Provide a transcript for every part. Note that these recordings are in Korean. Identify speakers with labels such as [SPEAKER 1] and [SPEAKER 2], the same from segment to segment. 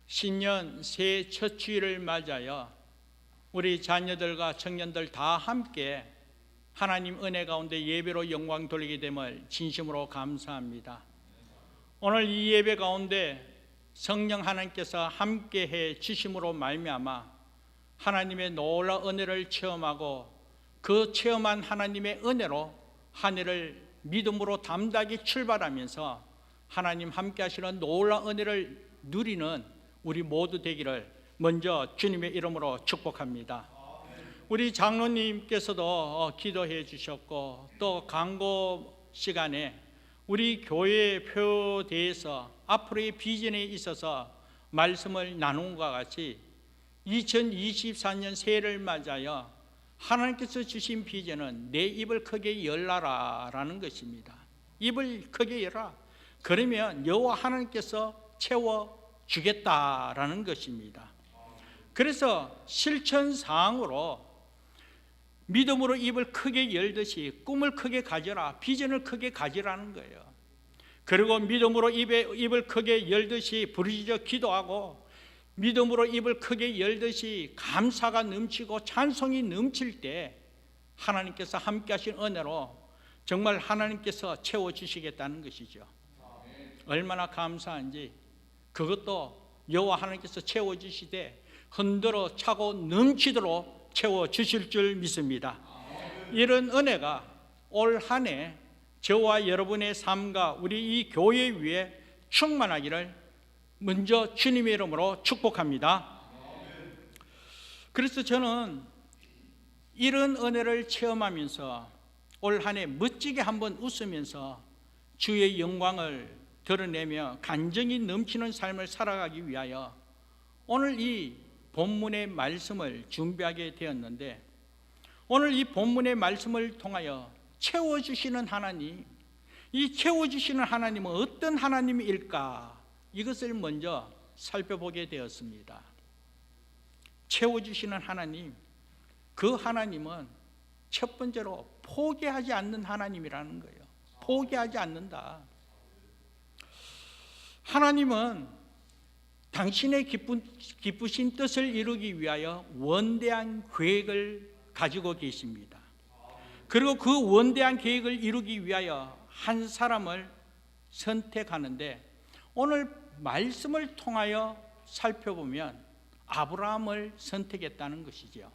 [SPEAKER 1] 신년 새해 첫 주일을 맞아요. 우리 자녀들과 청년들 다 함께 하나님 은혜 가운데 예배로 영광 돌리게 됨을 진심으로 감사합니다. 오늘 이 예배 가운데 성령 하나님께서 함께해 주심으로 말미암아 하나님의 놀라운 은혜를 체험하고 그 체험한 하나님의 은혜로 한 해를 믿음으로 담대하게 출발하면서 하나님 함께 하시는 놀라운 은혜를 누리는 우리 모두 되기를 먼저 주님의 이름으로 축복합니다. 우리 장로님께서도 기도해 주셨고 또 광고 시간에 우리 교회 표대에서 앞으로의 비전에 있어서 말씀을 나눈 것과 같이 2024년 새해를 맞아요. 하나님께서 주신 비전은 내 입을 크게 열라라 라는 것입니다. 입을 크게 열라. 그러면 여호와 하나님께서 채워주겠다라는 것입니다. 그래서 실천사항으로 믿음으로 입을 크게 열듯이 꿈을 크게 가져라, 비전을 크게 가지라는 거예요. 그리고 믿음으로 입을 크게 열듯이 부르짖어 기도하고 믿음으로 입을 크게 열듯이 감사가 넘치고 찬송이 넘칠 때 하나님께서 함께 하신 은혜로 정말 하나님께서 채워주시겠다는 것이죠. 얼마나 감사한지 그것도 여호와 하나님께서 채워주시되 흔들어 차고 넘치도록 채워주실 줄 믿습니다. 이런 은혜가 올 한 해 저와 여러분의 삶과 우리 이 교회 위에 충만하기를 먼저 주님의 이름으로 축복합니다. 그래서 저는 이런 은혜를 체험하면서 올 한 해 멋지게 한번 웃으면서 주의 영광을 드러내며 간증이 넘치는 삶을 살아가기 위하여 오늘 이 본문의 말씀을 준비하게 되었는데, 오늘 이 본문의 말씀을 통하여 채워주시는 하나님, 이 채워주시는 하나님은 어떤 하나님일까, 이것을 먼저 살펴보게 되었습니다. 채워주시는 하나님, 그 하나님은 첫 번째로 포기하지 않는 하나님이라는 거예요. 포기하지 않는다. 하나님은 당신의 기쁘신 뜻을 이루기 위하여 원대한 계획을 가지고 계십니다. 그리고 그 원대한 계획을 이루기 위하여 한 사람을 선택하는데, 오늘 말씀을 통하여 살펴보면 아브라함을 선택했다는 것이죠.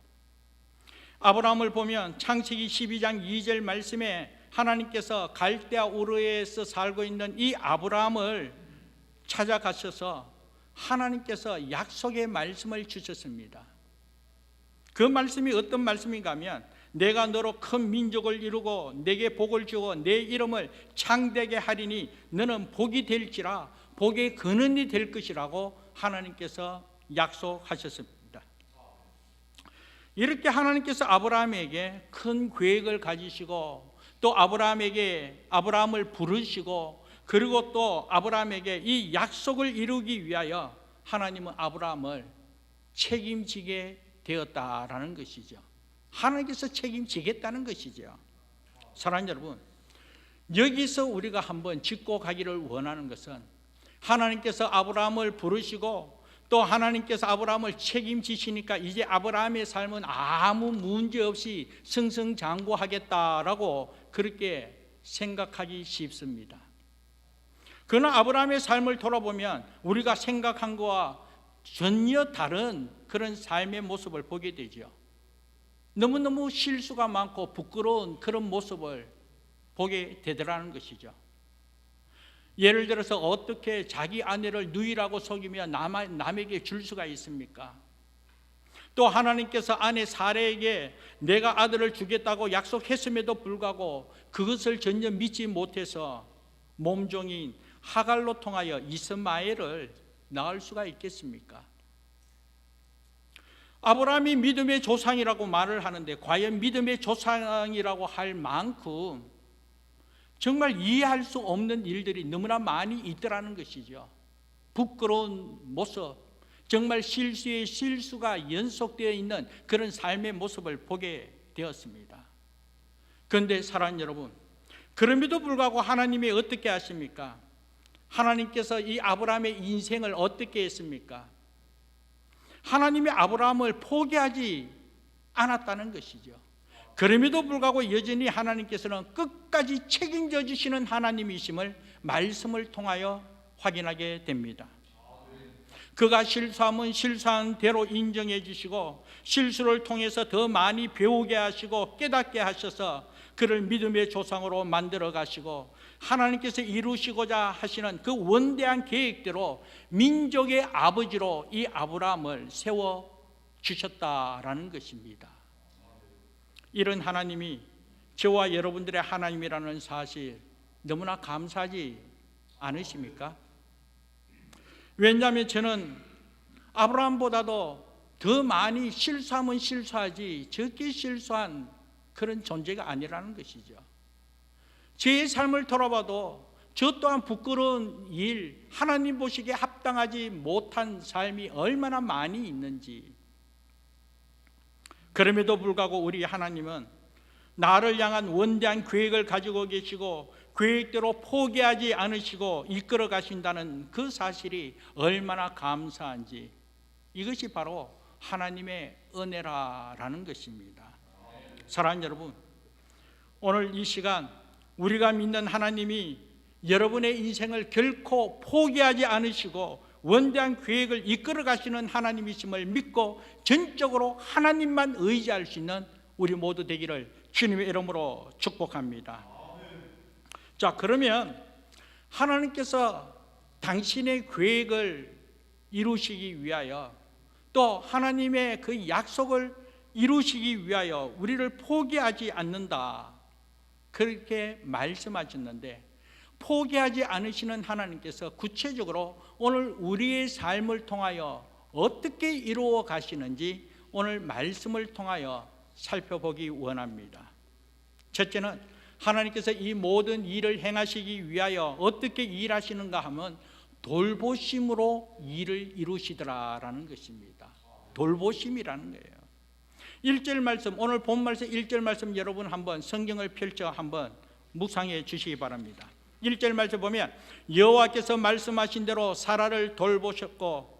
[SPEAKER 1] 아브라함을 보면 창세기 12장 2절 말씀에 하나님께서 갈대아 우르에서 살고 있는 이 아브라함을 찾아가셔서 하나님께서 약속의 말씀을 주셨습니다. 그 말씀이 어떤 말씀인가 하면, 내가 너로 큰 민족을 이루고 내게 복을 주고 내 이름을 창대하게 하리니 너는 복이 될지라 복의 근원이 될 것이라고 하나님께서 약속하셨습니다. 이렇게 하나님께서 아브라함에게 큰 계획을 가지시고 또 아브라함을 부르시고, 그리고 또 아브라함에게 이 약속을 이루기 위하여 하나님은 아브라함을 책임지게 되었다라는 것이죠. 하나님께서 책임지겠다는 것이죠. 사랑하는 여러분, 여기서 우리가 한번 짚고 가기를 원하는 것은, 하나님께서 아브라함을 부르시고 또 하나님께서 아브라함을 책임지시니까 이제 아브라함의 삶은 아무 문제 없이 승승장구하겠다라고 그렇게 생각하기 쉽습니다. 그러나 아브라함의 삶을 돌아보면 우리가 생각한 것과 전혀 다른 그런 삶의 모습을 보게 되죠. 너무너무 실수가 많고 부끄러운 그런 모습을 보게 되더라는 것이죠. 예를 들어서 어떻게 자기 아내를 누이라고 속이며 남에게 줄 수가 있습니까? 또 하나님께서 아내 사레에게 내가 아들을 주겠다고 약속했음에도 불구하고 그것을 전혀 믿지 못해서 몸종인 하갈로 통하여 이스마엘을 낳을 수가 있겠습니까? 아브라함이 믿음의 조상이라고 말을 하는데, 과연 믿음의 조상이라고 할 만큼 정말 이해할 수 없는 일들이 너무나 많이 있더라는 것이죠. 부끄러운 모습, 정말 실수에 실수가 연속되어 있는 그런 삶의 모습을 보게 되었습니다. 그런데 사랑하는 여러분, 그럼에도 불구하고 하나님이 어떻게 하십니까? 하나님께서 이 아브라함의 인생을 어떻게 했습니까? 하나님이 아브라함을 포기하지 않았다는 것이죠. 그럼에도 불구하고 여전히 하나님께서는 끝까지 책임져 주시는 하나님이심을 말씀을 통하여 확인하게 됩니다. 그가 실수하면 실수한 대로 인정해 주시고 실수를 통해서 더 많이 배우게 하시고 깨닫게 하셔서 그를 믿음의 조상으로 만들어 가시고 하나님께서 이루시고자 하시는 그 원대한 계획대로 민족의 아버지로 이 아브라함을 세워 주셨다라는 것입니다. 이런 하나님이 저와 여러분들의 하나님이라는 사실 너무나 감사하지 않으십니까? 왜냐하면 저는 아브라함보다도 더 많이 실수하면 실수하지 적게 실수한 그런 존재가 아니라는 것이죠. 제 삶을 돌아봐도 저 또한 부끄러운 일, 하나님 보시기에 합당하지 못한 삶이 얼마나 많이 있는지. 그럼에도 불구하고 우리 하나님은 나를 향한 원대한 계획을 가지고 계시고 계획대로 포기하지 않으시고 이끌어 가신다는 그 사실이 얼마나 감사한지, 이것이 바로 하나님의 은혜라는 것입니다. 사랑하는 여러분, 오늘 이 시간 우리가 믿는 하나님이 여러분의 인생을 결코 포기하지 않으시고 원대한 계획을 이끌어 가시는 하나님이심을 믿고 전적으로 하나님만 의지할 수 있는 우리 모두 되기를 주님의 이름으로 축복합니다. 자, 그러면 하나님께서 당신의 계획을 이루시기 위하여 또 하나님의 그 약속을 이루시기 위하여 우리를 포기하지 않는다, 그렇게 말씀하셨는데, 포기하지 않으시는 하나님께서 구체적으로 오늘 우리의 삶을 통하여 어떻게 이루어 가시는지 오늘 말씀을 통하여 살펴보기 원합니다. 첫째는 하나님께서 이 모든 일을 행하시기 위하여 어떻게 일하시는가 하면 돌보심으로 일을 이루시더라라는 것입니다. 돌보심이라는 거예요. 1절 말씀, 오늘 본 말씀 1절 말씀 여러분 한번 성경을 펼쳐 한번 묵상해 주시기 바랍니다. 1절 말씀 보면 여호와께서 말씀하신 대로 사라를 돌보셨고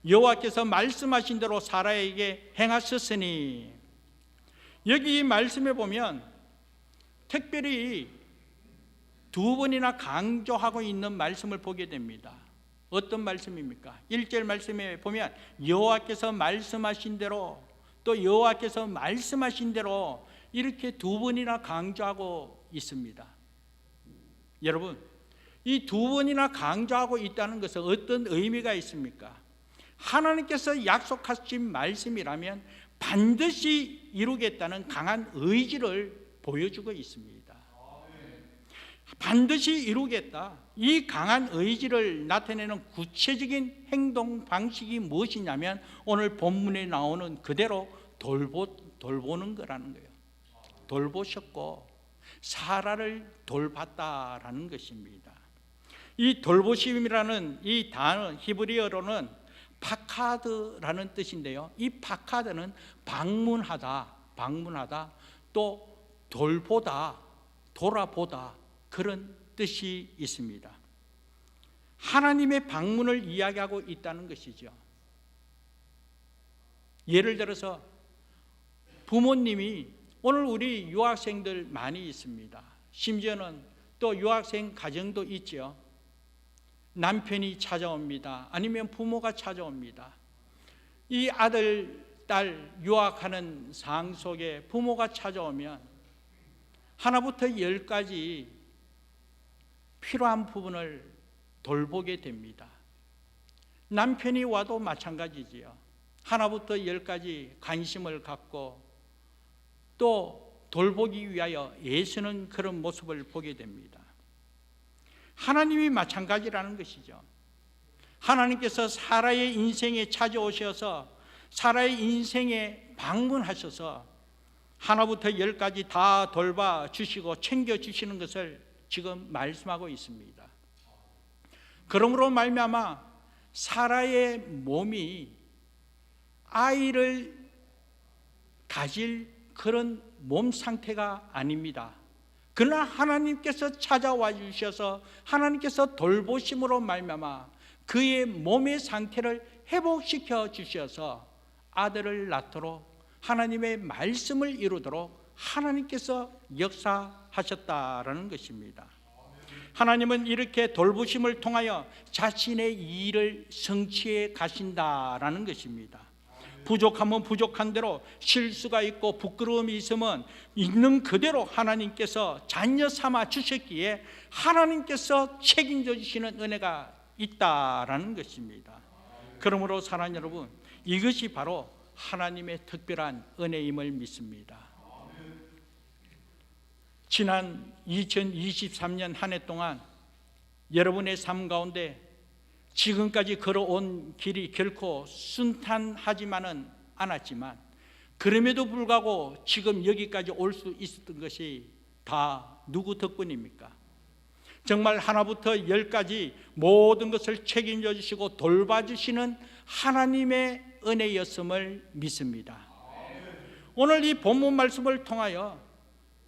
[SPEAKER 1] 여호와께서 말씀하신 대로 사라에게 행하셨으니, 여기 말씀에 보면 특별히 두 번이나 강조하고 있는 말씀을 보게 됩니다. 어떤 말씀입니까? 1절 말씀에 보면 여호와께서 말씀하신 대로, 또 여호와께서 말씀하신 대로, 이렇게 두 번이나 강조하고 있습니다. 여러분, 이 두 번이나 강조하고 있다는 것은 어떤 의미가 있습니까? 하나님께서 약속하신 말씀이라면 반드시 이루겠다는 강한 의지를 보여주고 있습니다. 반드시 이루겠다, 이 강한 의지를 나타내는 구체적인 행동 방식이 무엇이냐면 오늘 본문에 나오는 그대로 돌보는 거라는 거예요. 돌보셨고 사라를 돌봤다라는 것입니다. 이 돌보심이라는 이 단어 히브리어로는 파카드라는 뜻인데요, 이 파카드는 방문하다, 또 돌보다, 돌아보다, 그런 뜻이 있습니다. 하나님의 방문을 이야기하고 있다는 것이죠. 예를 들어서 부모님이, 오늘 우리 유학생들 많이 있습니다. 심지어는 또 유학생 가정도 있죠. 남편이 찾아옵니다. 아니면 부모가 찾아옵니다. 이 아들, 딸 유학하는 상황 속에 부모가 찾아오면 하나부터 10까지 필요한 부분을 돌보게 됩니다. 남편이 와도 마찬가지지요. 하나부터 10까지 관심을 갖고 또 돌보기 위하여 애쓰는 그런 모습을 보게 됩니다. 하나님이 마찬가지라는 것이죠. 하나님께서 사라의 인생에 찾아오셔서 사라의 인생에 방문하셔서 하나부터 10까지 다 돌봐주시고 챙겨주시는 것을 지금 말씀하고 있습니다. 그러므로 말미암아 사라의 몸이 아이를 가질 그런 몸 상태가 아닙니다. 그러나 하나님께서 찾아와 주셔서 하나님께서 돌보심으로 말미암아 그의 몸의 상태를 회복시켜 주셔서 아들을 낳도록 하나님의 말씀을 이루도록 하나님께서 역사하셨다라는 것입니다. 하나님은 이렇게 돌보심을 통하여 자신의 일을 성취해 가신다라는 것입니다. 부족하면 부족한 대로, 실수가 있고 부끄러움이 있으면 있는 그대로 하나님께서 자녀 삼아 주셨기에 하나님께서 책임져 주시는 은혜가 있다라는 것입니다. 그러므로 사랑하는 여러분, 이것이 바로 하나님의 특별한 은혜임을 믿습니다. 지난 2023년 한 해 동안 여러분의 삶 가운데 지금까지 걸어온 길이 결코 순탄하지만은 않았지만, 그럼에도 불구하고 지금 여기까지 올 수 있었던 것이 다 누구 덕분입니까? 정말 하나부터 열까지 모든 것을 책임져 주시고 돌봐주시는 하나님의 은혜였음을 믿습니다. 오늘 이 본문 말씀을 통하여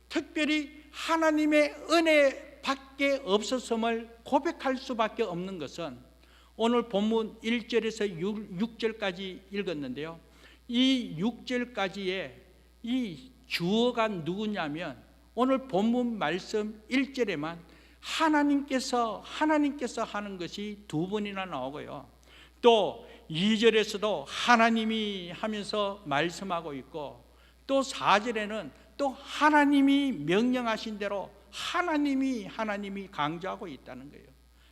[SPEAKER 1] 특별히 하나님의 은혜밖에 없었음을 고백할 수밖에 없는 것은, 오늘 본문 1절에서 6절까지 읽었는데요, 이 6절까지의 이 주어가 누구냐면, 오늘 본문 말씀 1절에만 하나님께서 하는 것이 두 번이나 나오고요, 또 2절에서도 하나님이 하면서 말씀하고 있고, 또 4절에는 또 하나님이 명령하신 대로 하나님이 강조하고 있다는 거예요.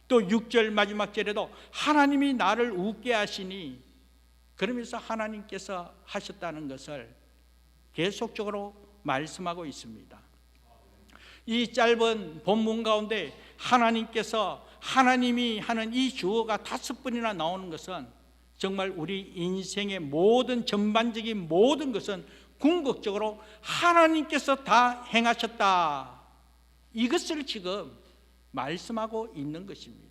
[SPEAKER 1] 또 6절 마지막 절에도 하나님이 나를 웃게 하시니, 그러면서 하나님께서 하셨다는 것을 계속적으로 말씀하고 있습니다. 이 짧은 본문 가운데 하나님이 하는 이 주어가 5번이나 나오는 것은, 정말 우리 인생의 모든 전반적인 모든 것은 궁극적으로 하나님께서 다 행하셨다, 이것을 지금 말씀하고 있는 것입니다.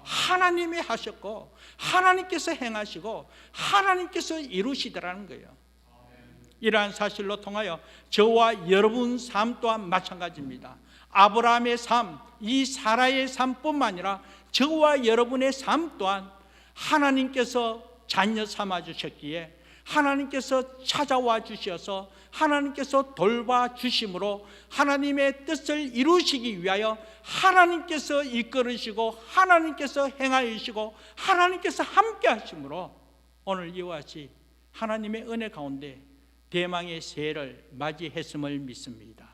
[SPEAKER 1] 하나님이 하셨고 하나님께서 행하시고 하나님께서 이루시더라는 거예요. 이러한 사실로 통하여 저와 여러분 삶 또한 마찬가지입니다. 아브라함의 삶, 이 사라의 삶뿐만 아니라 저와 여러분의 삶 또한 하나님께서 자녀 삼아 주셨기에 하나님께서 찾아와 주셔서 하나님께서 돌봐 주심으로 하나님의 뜻을 이루시기 위하여 하나님께서 이끌으시고 하나님께서 행하시고 하나님께서 함께 하심으로 오늘 이와 같이 하나님의 은혜 가운데 대망의 새해를 맞이했음을 믿습니다.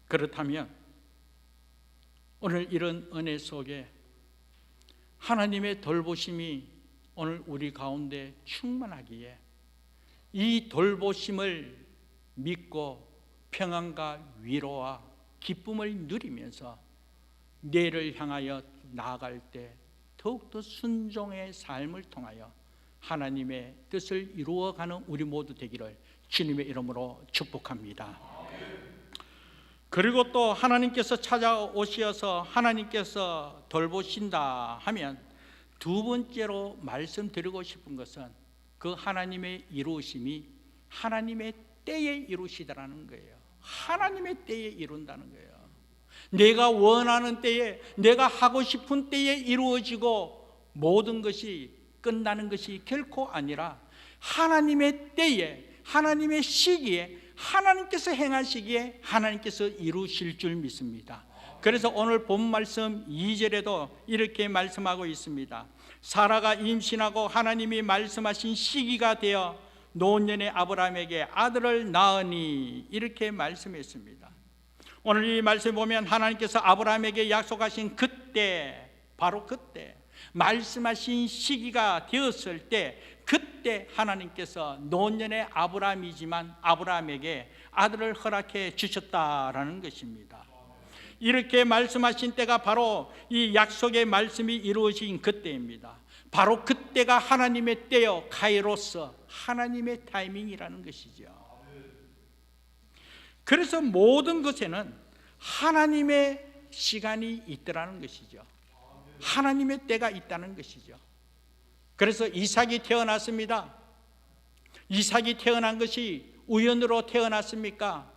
[SPEAKER 1] 그렇다면 오늘 이런 은혜 속에 하나님의 돌보심이 오늘 우리 가운데 충만하기에 이 돌보심을 믿고 평안과 위로와 기쁨을 누리면서 내일을 향하여 나아갈 때 더욱더 순종의 삶을 통하여 하나님의 뜻을 이루어가는 우리 모두 되기를 주님의 이름으로 축복합니다. 그리고 또 하나님께서 찾아오셔서 하나님께서 돌보신다 하면 두 번째로 말씀드리고 싶은 것은, 그 하나님의 이루심이 하나님의 때에 이루시더라는 거예요. 하나님의 때에 이룬다는 거예요. 내가 원하는 때에, 내가 하고 싶은 때에 이루어지고 모든 것이 끝나는 것이 결코 아니라 하나님의 때에, 하나님의 시기에, 하나님께서 행하시기에 하나님께서 이루실 줄 믿습니다. 그래서 오늘 본 말씀 2절에도 이렇게 말씀하고 있습니다. 사라가 임신하고 하나님이 말씀하신 시기가 되어 노년의 아브라함에게 아들을 낳으니, 이렇게 말씀했습니다. 오늘 이 말씀 보면 하나님께서 아브라함에게 약속하신 그때, 바로 그때 말씀하신 시기가 되었을 때, 그때 하나님께서 노년의 아브라함이지만 아브라함에게 아들을 허락해 주셨다라는 것입니다. 이렇게 말씀하신 때가 바로 이 약속의 말씀이 이루어진 그때입니다. 바로 그때가 하나님의 때요, 카이로스, 하나님의 타이밍이라는 것이죠. 그래서 모든 것에는 하나님의 시간이 있더라는 것이죠. 하나님의 때가 있다는 것이죠. 그래서 이삭이 태어났습니다. 이삭이 태어난 것이 우연으로 태어났습니까?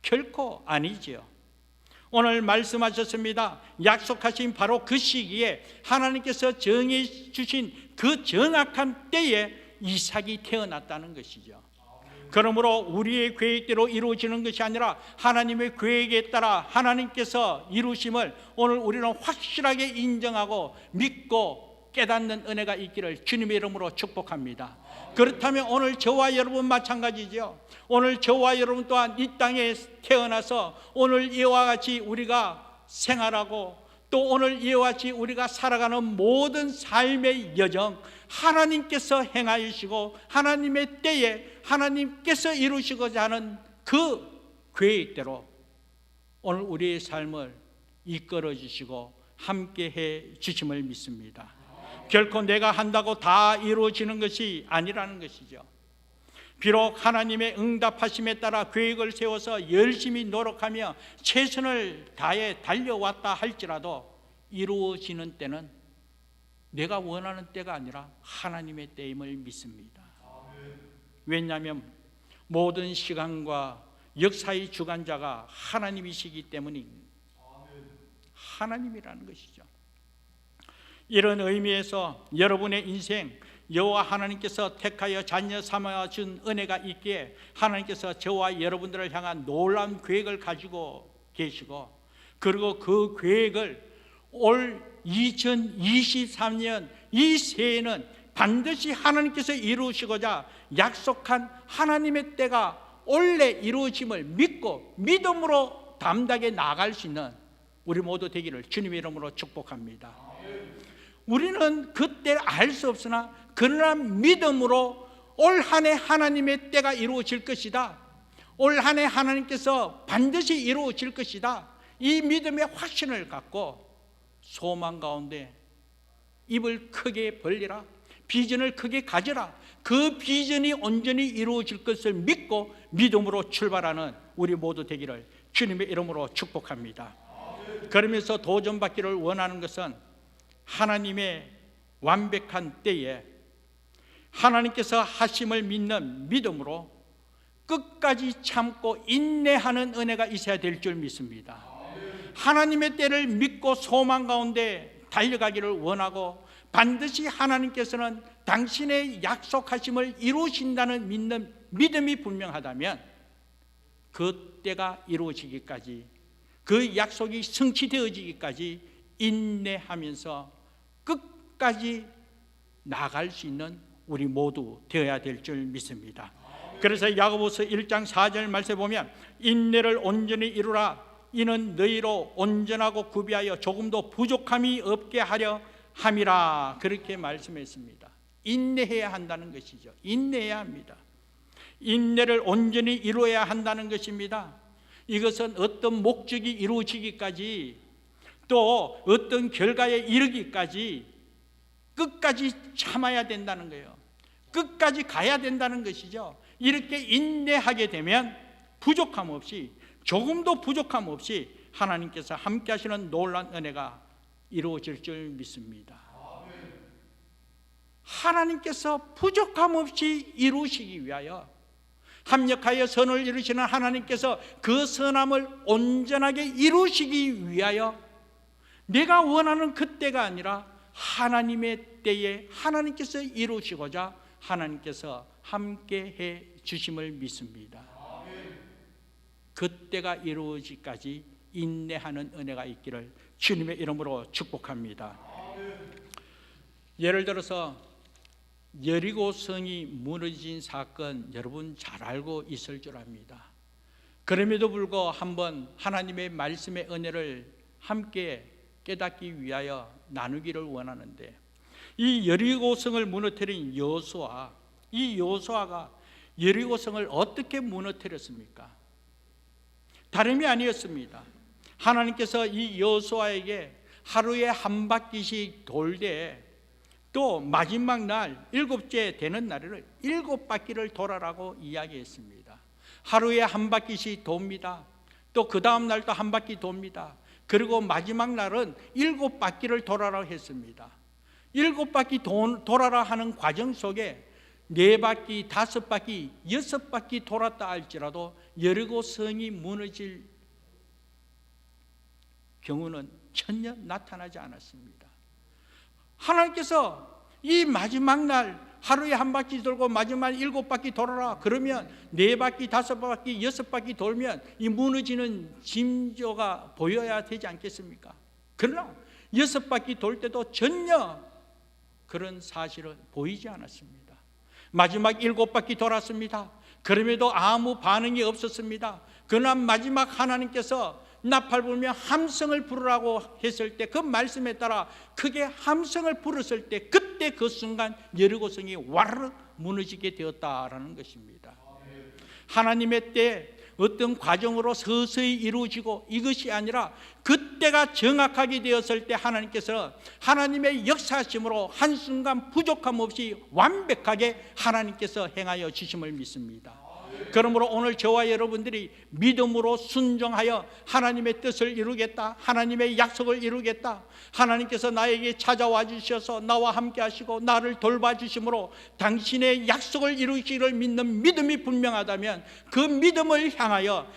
[SPEAKER 1] 결코 아니지요. 오늘 말씀하셨습니다. 약속하신 바로 그 시기에 하나님께서 정해 주신 그 정확한 때에 이삭이 태어났다는 것이죠. 그러므로 우리의 계획대로 이루어지는 것이 아니라 하나님의 계획에 따라 하나님께서 이루심을 오늘 우리는 확실하게 인정하고 믿고 깨닫는 은혜가 있기를 주님의 이름으로 축복합니다. 그렇다면 오늘 저와 여러분 마찬가지죠. 오늘 저와 여러분 또한 이 땅에 태어나서 오늘 이와 같이 우리가 생활하고 또 오늘 이와 같이 우리가 살아가는 모든 삶의 여정 하나님께서 행하시고 하나님의 때에 하나님께서 이루시고자 하는 그 계획대로 오늘 우리의 삶을 이끌어 주시고 함께 해 주심을 믿습니다. 결코 내가 한다고 다 이루어지는 것이 아니라는 것이죠. 비록 하나님의 응답하심에 따라 계획을 세워서 열심히 노력하며 최선을 다해 달려왔다 할지라도 이루어지는 때는 내가 원하는 때가 아니라 하나님의 때임을 믿습니다. 왜냐하면 모든 시간과 역사의 주관자가 하나님이시기 때문입니다. 하나님이라는 것이죠. 이런 의미에서 여러분의 인생 여호와 하나님께서 택하여 자녀 삼아 준 은혜가 있기에 하나님께서 저와 여러분들을 향한 놀라운 계획을 가지고 계시고 그리고 그 계획을 올 2023년 이 새해에는 반드시 하나님께서 이루시고자 약속한 하나님의 때가 원래 이루어짐을 믿고 믿음으로 담대하게 나아갈 수 있는 우리 모두 되기를 주님의 이름으로 축복합니다. 우리는 그때 알 수 없으나 그러나 믿음으로 올 한 해 하나님의 때가 이루어질 것이다. 올 한 해 하나님께서 반드시 이루어질 것이다. 이 믿음의 확신을 갖고 소망 가운데 입을 크게 벌리라. 비전을 크게 가져라. 그 비전이 온전히 이루어질 것을 믿고 믿음으로 출발하는 우리 모두 되기를 주님의 이름으로 축복합니다. 그러면서 도전받기를 원하는 것은 하나님의 완벽한 때에 하나님께서 하심을 믿는 믿음으로 끝까지 참고 인내하는 은혜가 있어야 될 줄 믿습니다. 하나님의 때를 믿고 소망 가운데 달려가기를 원하고 반드시 하나님께서는 당신의 약속하심을 이루신다는 믿는 믿음이 분명하다면 그 때가 이루어지기까지 그 약속이 성취되어지기까지 인내하면서 끝까지 나갈 수 있는 우리 모두 되어야 될 줄 믿습니다. 그래서 야고보서 1장 4절 말씀에 보면 인내를 온전히 이루라. 이는 너희로 온전하고 구비하여 조금도 부족함이 없게 하려 함이라. 그렇게 말씀했습니다. 인내해야 한다는 것이죠. 인내해야 합니다. 인내를 온전히 이루어야 한다는 것입니다. 이것은 어떤 목적이 이루어지기까지 또 어떤 결과에 이르기까지 끝까지 참아야 된다는 거예요. 끝까지 가야 된다는 것이죠. 이렇게 인내하게 되면 부족함 없이 조금도 부족함 없이 하나님께서 함께 하시는 놀라운 은혜가 이루어질 줄 믿습니다. 하나님께서 부족함 없이 이루시기 위하여 합력하여 선을 이루시는 하나님께서 그 선함을 온전하게 이루시기 위하여 내가 원하는 그때가 아니라 하나님의 때에 하나님께서 이루시고자 하나님께서 함께 해 주심을 믿습니다. 그때가 이루어지기까지 인내하는 은혜가 있기를 주님의 이름으로 축복합니다. 예를 들어서 여리고 성이 무너진 사건 여러분 잘 알고 있을 줄 압니다. 그럼에도 불구하고 한번 하나님의 말씀의 은혜를 함께 깨닫기 위하여 나누기를 원하는데 이 여리고 성을 무너뜨린 여호수아, 이 여호수아가 여리고 성을 어떻게 무너뜨렸습니까? 다름이 아니었습니다. 하나님께서 이 여호수아에게 하루에 한 바퀴씩 돌되 또 마지막 날 7째 되는 날을 7바퀴를 돌아라고 이야기했습니다. 하루에 한 바퀴씩 돕니다. 또 그 다음 날도 한 바퀴 돕니다. 그리고 마지막 날은 7바퀴를 돌아라고 했습니다. 7바퀴 돌아라 하는 과정 속에 4바퀴, 5바퀴, 6바퀴 돌았다 할지라도 여리고 성이 무너질 경우는 전혀 나타나지 않았습니다. 하나님께서 이 마지막 날 하루에 한 바퀴 돌고 마지막 7바퀴 돌아라. 그러면 4바퀴, 5바퀴, 6바퀴 돌면 이 무너지는 징조가 보여야 되지 않겠습니까? 그러나 6바퀴 돌 때도 전혀 그런 사실은 보이지 않았습니다. 마지막 7바퀴 돌았습니다. 그럼에도 아무 반응이 없었습니다. 그러나 마지막 하나님께서 나팔 불며 함성을 부르라고 했을 때 그 말씀에 따라 크게 함성을 부르실 때 그때 그 순간 여리고성이 와르르 무너지게 되었다라는 것입니다. 하나님의 때 어떤 과정으로 서서히 이루어지고 이것이 아니라 그때가 정확하게 되었을 때 하나님께서 하나님의 역사심으로 한순간 부족함 없이 완벽하게 하나님께서 행하여 주심을 믿습니다. 그러므로 오늘 저와 여러분들이 믿음으로 순종하여 하나님의 뜻을 이루겠다, 하나님의 약속을 이루겠다, 하나님께서 나에게 찾아와 주셔서 나와 함께 하시고 나를 돌봐주심으로 당신의 약속을 이루시기를 믿는 믿음이 분명하다면 그 믿음을 향하여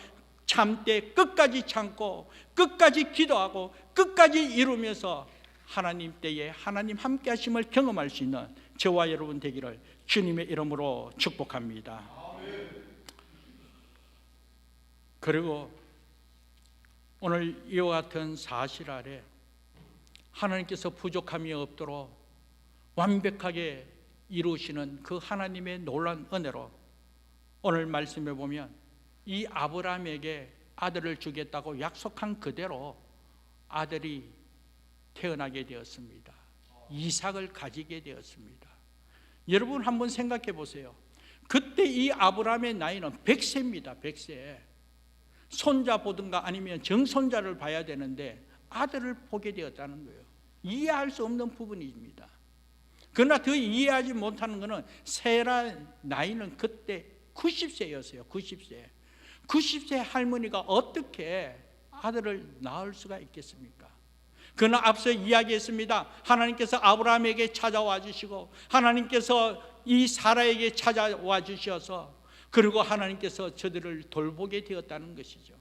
[SPEAKER 1] 참되 끝까지 참고 끝까지 기도하고 끝까지 이루면서 하나님 때에 하나님 함께 하심을 경험할 수 있는 저와 여러분 되기를 주님의 이름으로 축복합니다. 그리고 오늘 이와 같은 사실 아래 하나님께서 부족함이 없도록 완벽하게 이루시는 그 하나님의 놀라운 은혜로 오늘 말씀에 보면 이 아브라함에게 아들을 주겠다고 약속한 그대로 아들이 태어나게 되었습니다. 이삭을 가지게 되었습니다. 여러분 한번 생각해 보세요. 그때 이 아브라함의 나이는 100세입니다. 100세. 손자 보든가 아니면 정손자를 봐야 되는데 아들을 보게 되었다는 거예요. 이해할 수 없는 부분입니다. 그러나 더 이해하지 못하는 것은 세라 나이는 그때 90세였어요. 90세 할머니가 어떻게 아들을 낳을 수가 있겠습니까? 그러나 앞서 이야기했습니다. 하나님께서 아브라함에게 찾아와 주시고 하나님께서 이 사라에게 찾아와 주셔서 그리고 하나님께서 저들을 돌보게 되었다는 것이죠.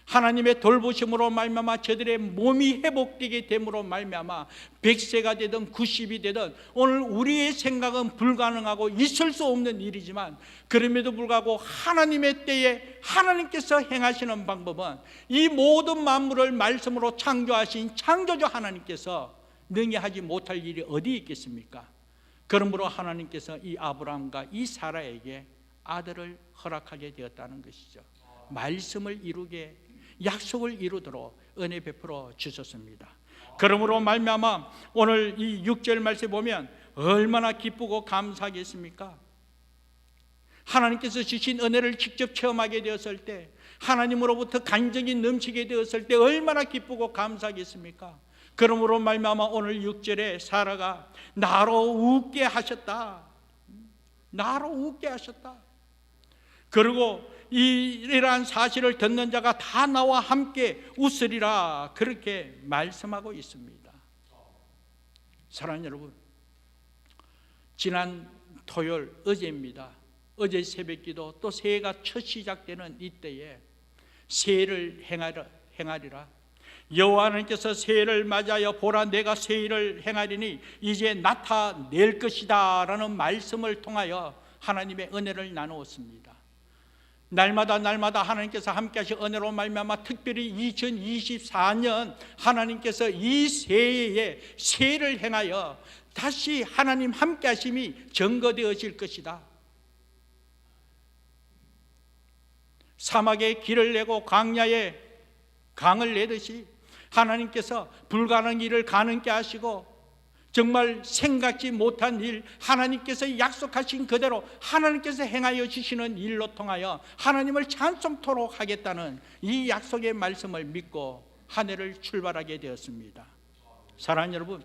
[SPEAKER 1] 하나님의 돌보심으로 말미암아 저들의 몸이 회복되게 됨으로 말미암아 100세가 되든 90이 되든 오늘 우리의 생각은 불가능하고 있을 수 없는 일이지만 그럼에도 불구하고 하나님의 때에 하나님께서 행하시는 방법은 이 모든 만물을 말씀으로 창조하신 창조주 하나님께서 능히 하지 못할 일이 어디 있겠습니까? 그러므로 하나님께서 이 아브라함과 이 사라에게 아들을 허락하게 되었다는 것이죠. 말씀을 이루게 약속을 이루도록 은혜 베풀어 주셨습니다. 그러므로 말미암아 오늘 이 6절 말씀에 보면 얼마나 기쁘고 감사하겠습니까? 하나님께서 주신 은혜를 직접 체험하게 되었을 때 하나님으로부터 간증이 넘치게 되었을 때 얼마나 기쁘고 감사하겠습니까? 그러므로 말미암아 오늘 6절에 사라가 나로 웃게 하셨다. 나로 웃게 하셨다. 그리고 이러한 사실을 듣는 자가 다 나와 함께 웃으리라 그렇게 말씀하고 있습니다. 사랑하는 여러분, 지난 토요일 어제입니다. 어제 새벽기도 또 새해가 첫 시작되는 이때에 새해를 행하리라. 여호와 하나님께서 새해를 맞아여 보라 내가 새해를 행하리니 이제 나타낼 것이다 라는 말씀을 통하여 하나님의 은혜를 나누었습니다. 날마다 하나님께서 함께 하신 은혜로 말미암아 특별히 2024년 하나님께서 이 새해에 새해를 행하여 다시 하나님 함께 하심이 증거되어질 것이다. 사막에 길을 내고 광야에 강을 내듯이 하나님께서 불가능한 일을 가능케 하시고 정말 생각지 못한 일 하나님께서 약속하신 그대로 하나님께서 행하여 주시는 일로 통하여 하나님을 찬송토록 하겠다는 이 약속의 말씀을 믿고 한 해를 출발하게 되었습니다. 사랑하는 여러분,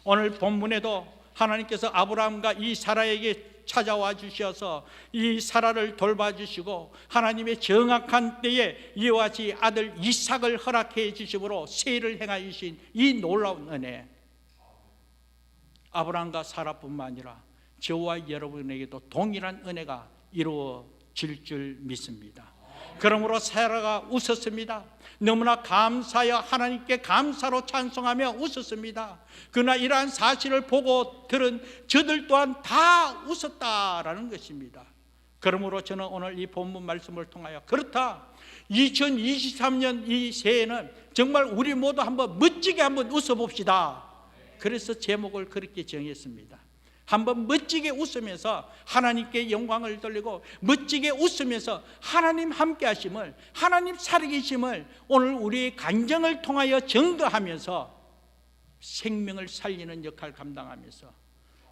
[SPEAKER 1] 오늘 본문에도 하나님께서 아브라함과 이 사라에게 찾아와 주셔서 이 사라를 돌봐주시고 하나님의 정확한 때에 이와 같이 아들 이삭을 허락해 주심으로 새해를 행하여 주신 이 놀라운 은혜, 아브라함과 사라뿐만 아니라 저와 여러분에게도 동일한 은혜가 이루어질 줄 믿습니다. 그러므로 사라가 웃었습니다. 너무나 감사하여 하나님께 감사로 찬송하며 웃었습니다. 그러나 이러한 사실을 보고 들은 저들 또한 다 웃었다라는 것입니다. 그러므로 저는 오늘 이 본문 말씀을 통하여 그렇다, 2023년 이 새해는 정말 우리 모두 한번 멋지게 한번 웃어봅시다. 그래서 제목을 그렇게 정했습니다. 한번 멋지게 웃으면서 하나님께 영광을 돌리고, 멋지게 웃으면서 하나님 함께 하심을, 하나님 살아계심을 오늘 우리의 간증을 통하여 증거하면서 생명을 살리는 역할을 감당하면서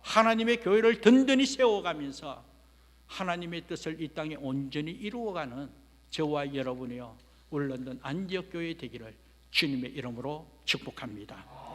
[SPEAKER 1] 하나님의 교회를 든든히 세워가면서 하나님의 뜻을 이 땅에 온전히 이루어가는 저와 여러분이요 울릉도 안지역 교회 되기를 주님의 이름으로 축복합니다.